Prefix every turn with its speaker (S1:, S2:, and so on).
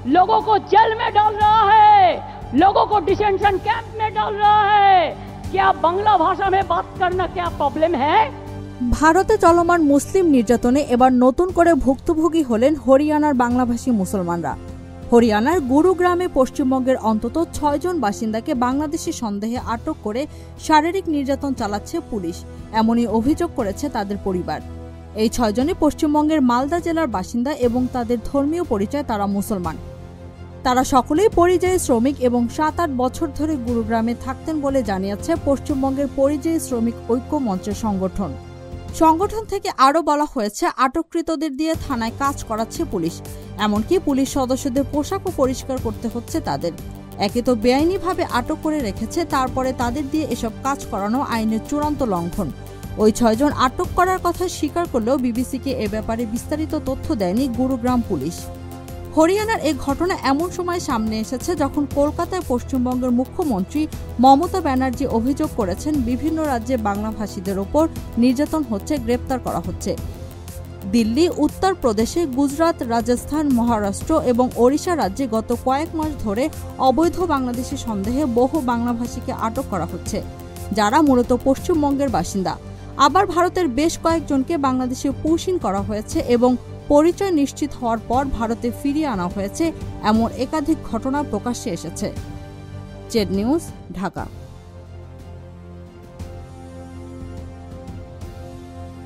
S1: लोगों को जेल में डाल रहा है, लोगों को डिटेंशन कैंप में डाल रहा है। क्या बांग्ला भाषा में बात करना क्या प्रॉब्लम है?
S2: ভারতে চলমান মুসলিম নির্যাতনে এবার নতুন করে ভুক্তভোগী হলেন হরিয়ানার বাংলাভাষী মুসলমানরা। হরিয়ানার গুরুগ্রামে পশ্চিমবঙ্গের অন্তত ৬ জন বাসিন্দাকে বাংলাদেশি সন্দেহে আটক করে শারীরিক নির্যাতন চালাচ্ছে পুলিশ, এমনই অভিযোগ করেছে তাদের পরিবার। এই ৬ জনই পশ্চিমবঙ্গের মালদা জেলার বাসিন্দা এবং তাদের ধর্মীয় পরিচয় তারা মুসলমান। তারা সকলেই পরিযায়ী শ্রমিক এবং ৭-৮ বছর ধরে গুরুগ্রামে থাকতেন বলে জানিয়েছে পশ্চিমবঙ্গের পরিযায়ী শ্রমিক ঐক্য মঞ্চের সংগঠন থেকে আরও বলা হয়েছে, আটককৃতদের দিয়ে থানায় কাজ করাচ্ছে পুলিশ, এমনকি পুলিশ সদস্যদের পোশাকও পরিষ্কার করতে হচ্ছে তাদের। একে তো বেআইনিভাবে আটক করে রেখেছে, তারপরে তাদের দিয়ে এসব কাজ করানো আইনের চূড়ান্ত লঙ্ঘন। ওই ৬ জন আটক করার কথা স্বীকার করলেও বিবিসিকে এ ব্যাপারে বিস্তারিত তথ্য দেয়নি গুরুগ্রাম পুলিশ। হরিয়ানার এই ঘটনা এমন সময় সামনে এসেছে যখন কলকাতায় পশ্চিমবঙ্গের মুখ্যমন্ত্রী মমতা ব্যানার্জি অভিযোগ করেছেন বিভিন্ন রাজ্যে বাংলাভাষীদের ওপর নির্যাতন হচ্ছে, গ্রেপ্তার করা হচ্ছে। দিল্লি, উত্তরপ্রদেশে, গুজরাট, রাজস্থান, মহারাষ্ট্র এবং ওড়িশা রাজ্যে গত কয়েক মাস ধরে অবৈধ বাংলাদেশি সন্দেহে বহু বাংলাভাষীকে আটক করা হচ্ছে, যারা মূলত পশ্চিমবঙ্গের বাসিন্দা। আবার ভারতের বেশ কয়েকজনকে বাংলাদেশে পুশিং করা হয়েছে এবং পরিচয় নিশ্চিত হওয়ার পর ভারতে ফিরিয়ে আনা হয়েছে, এমন একাধিক ঘটনা প্রকাশ্যে এসেছে। Z news, Dhaka.